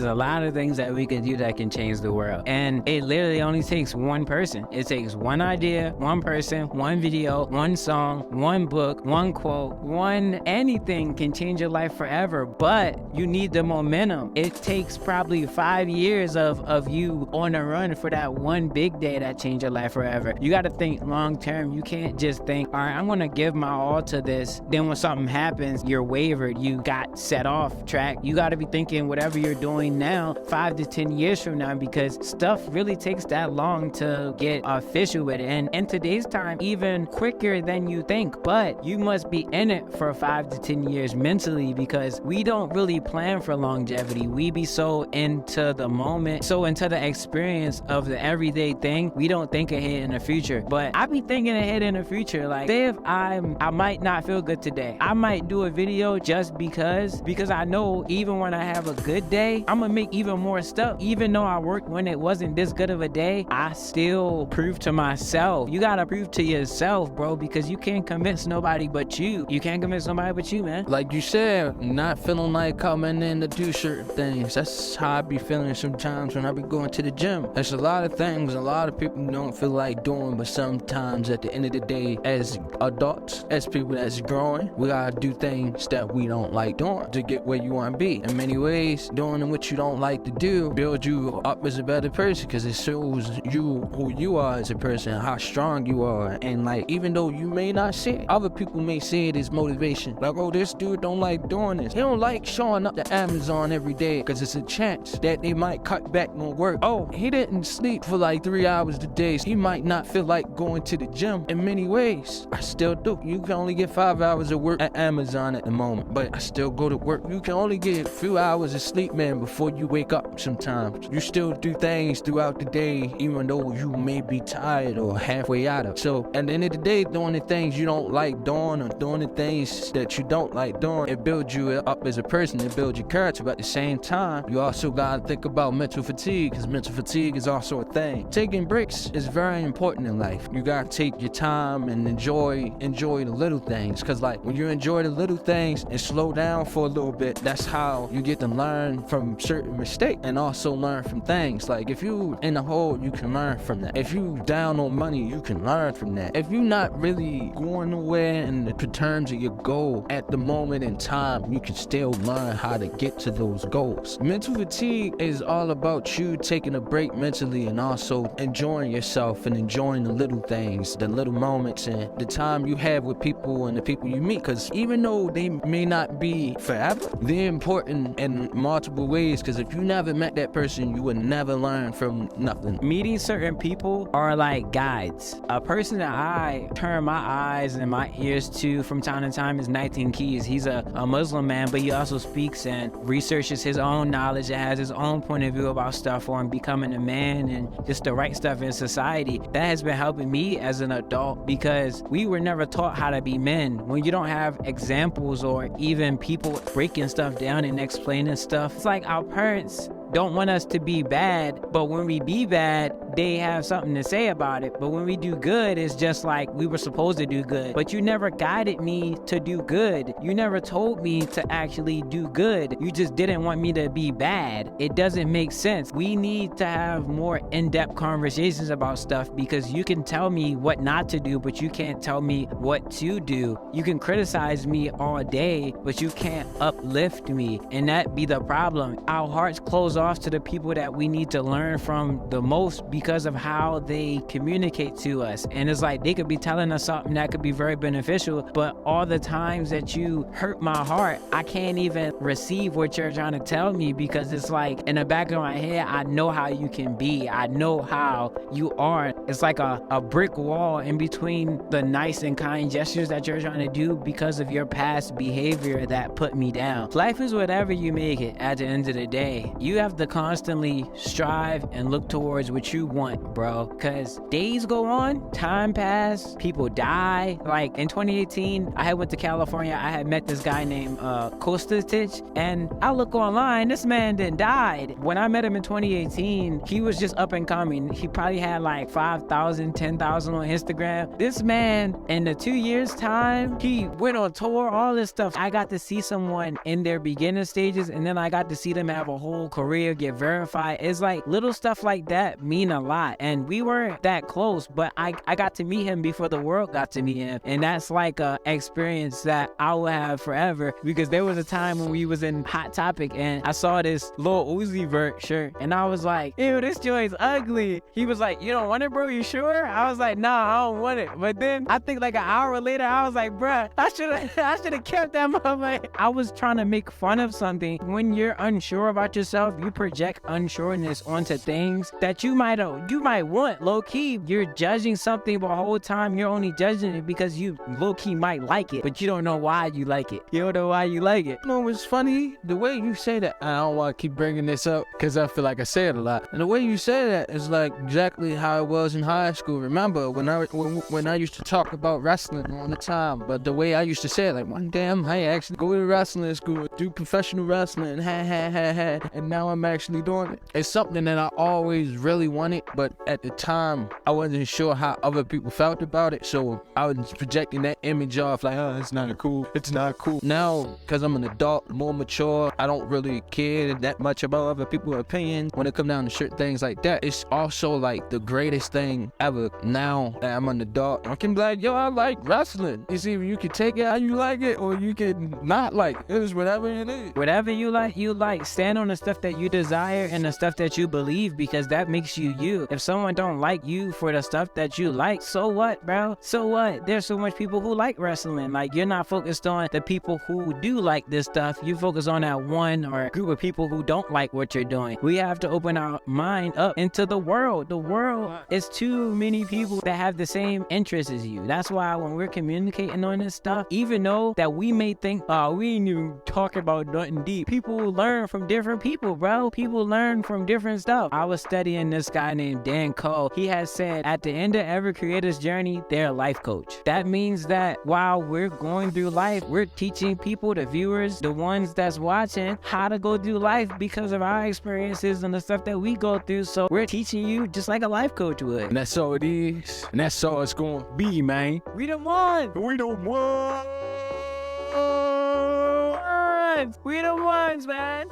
There's a lot of things that we can do that can change the world. And it literally only takes one person. It takes one idea, one person, one video, one song, one book, one quote, anything can change your life forever. But you need the momentum. It takes probably 5 years of you on a run for that one big day that changed your life forever. You got to think long term. You can't just think, all right, I'm going to give my all to this. Then when something happens, you're wavered. You got set off track. You got to be thinking whatever you're doing now, 5 to 10 years from now, because stuff really takes that long to get official with it. And in today's time, even quicker than you think. But you must be in it for 5 to 10 years mentally, because we don't really plan for longevity. We be so into the moment, so into the experience of the everyday thing, we don't think ahead in the future. But I be thinking ahead in the future. Like, say if I might not feel good today, I might do a video just because I know even when I have a good day, I'm gonna make even more stuff. Even though I worked when it wasn't this good of a day, I still prove to myself. You gotta prove to yourself, bro, because you can't convince nobody but you. You can't convince nobody but you, man. Like you said, not feeling like coming in to do certain things. That's how I be feeling sometimes when I be going to the gym. There's a lot of things a lot of people don't feel like doing, but sometimes at the end of the day, as adults, as people that's growing, we gotta do things that we don't like doing to get where you want to be. In many ways, doing what you don't like to do builds you up as a better person, because it shows you who you are as a person, how strong you are. And like, even though you may not see it, other people may see it as motivation. Like, oh, this dude don't like doing this. He don't like showing up to Amazon every day because it's a chance that they might cut back on work. Oh, he didn't sleep for like 3 hours a day. He might not feel like going to the gym. In many ways, I still do. You can only get 5 hours of work at Amazon at the moment, but I still go to work. You can only get a few hours of sleep, man, before you wake up sometimes. You still do things throughout the day, even though you may be tired or halfway out of. So at the end of the day, doing the things you don't like doing or doing the things that you don't like doing, it builds you up as a person. It builds your character. But at the same time, you also gotta think about mental fatigue, because mental fatigue is also a thing. Taking breaks is very important in life. You gotta take your time and enjoy the little things, because like, when you enjoy the little things and slow down for a little bit, that's how you get to learn from certain mistakes and also learn from things. Like, if you in a hole, you can learn from that. If you down on money, you can learn from that. If you're not really going nowhere in the terms of your goal at the moment in time, you can still learn how to get to those goals. Mental fatigue is all about you taking a break mentally and also enjoying yourself and enjoying the little things, the little moments, and the time you have with people and the people you meet. Because even though they may not be forever, they're important in multiple ways, because if you never met that person, you would never learn from nothing. Meeting certain people are like guides. A person that I turn my eyes and my ears to from time to time is 19 Keys. He's a Muslim man, but he also speaks and researches his own knowledge and has his own point of view about stuff on becoming a man and just the right stuff in society. That has been helping me as an adult, because we were never taught how to be men. When you don't have examples or even people breaking stuff down and explaining stuff, it's like our parents don't want us to be bad, but when we be bad, they have something to say about it. But when we do good, it's just like we were supposed to do good. But you never guided me to do good. You never told me to actually do good. You just didn't want me to be bad. It doesn't make sense. We need to have more in-depth conversations about stuff, because you can tell me what not to do, but you can't tell me what to do. You can criticize me all day, but you can't uplift me. And that be the problem. Our hearts close off to the people that we need to learn from the most, because of how they communicate to us. And it's like, they could be telling us something that could be very beneficial, but all the times that you hurt my heart, I can't even receive what you're trying to tell me, because it's like, in the back of my head, I know how you can be. I know how you are. It's like a brick wall in between the nice and kind gestures that you're trying to do because of your past behavior that put me down. Life is whatever you make it at the end of the day. You have to constantly strive and look towards what you want, bro, because days go on, time pass, people die. Like in 2018, I had went to California. I had met this guy named Kostich, and I look online, this man then died. When I met him in 2018, he was just up and coming. He probably had like 5,000, 10,000 on Instagram. This man, in the 2 years time, he went on tour, all this stuff. I got to see someone in their beginning stages, and then I got to see them have a whole career career get verified. It's like little stuff like that mean a lot. And we weren't that close, but I got to meet him before the world got to meet him. And that's like a experience that I will have forever, because there was a time when we was in Hot Topic and I saw this Lil Uzi Vert shirt and I was like, ew, this joint's ugly. He was like, you don't want it, bro? You sure? I was like, nah, I don't want it. But then I think like an hour later, I was like, bruh, I should have kept that motherfucker. I was trying to make fun of something. When you're unsure about yourself, you project unsureness onto things that you might want. Low key, you're judging something, but the whole time you're only judging it because you low key might like it, but you don't know why you like it. You don't know why you like it. You know what's funny? The way you say that, I don't want to keep bringing this up because I feel like I say it a lot. And the way you say that is like exactly how it was in high school. Remember when I used to talk about wrestling all the time, but the way I used to say it, like one day I might actually go to wrestling school, do professional wrestling, and now I'm actually doing it. It's something that I always really wanted, but at the time I wasn't sure how other people felt about it, so I was projecting that image off like, oh, it's not cool. Now, because I'm an adult, more mature, I don't really care that much about other people's opinion when it comes down to certain things like that. It's also like the greatest thing ever. Now that I'm an adult, I can be like, yo, I like wrestling. You see, you can take it how you like it, or you can not like it. It's whatever it is. Whatever you like, you like. Stand on the stuff that you desire and the stuff that you believe, because that makes you you. If someone don't like you for the stuff that you like, so what, bro? So what? There's so much people who like wrestling. Like, you're not focused on the people who do like this stuff. You focus on that one or group of people who don't like what you're doing. We have to open our mind up into the world. The world is too many people that have the same interests as you. That's why when we're communicating on this stuff, even though that we may think, oh, we ain't even talking about nothing deep, people learn from different people, bro. People learn from different stuff. I was studying this guy named Dan Cole. He has said at the end of every creator's journey, they're a life coach. That means that while we're going through life, we're teaching people, the viewers, the ones that's watching, how to go through life because of our experiences and the stuff that we go through. So we're teaching you just like a life coach would. And that's all it is. And that's all it's going to be, man. We the one. We the one. We the ones, man.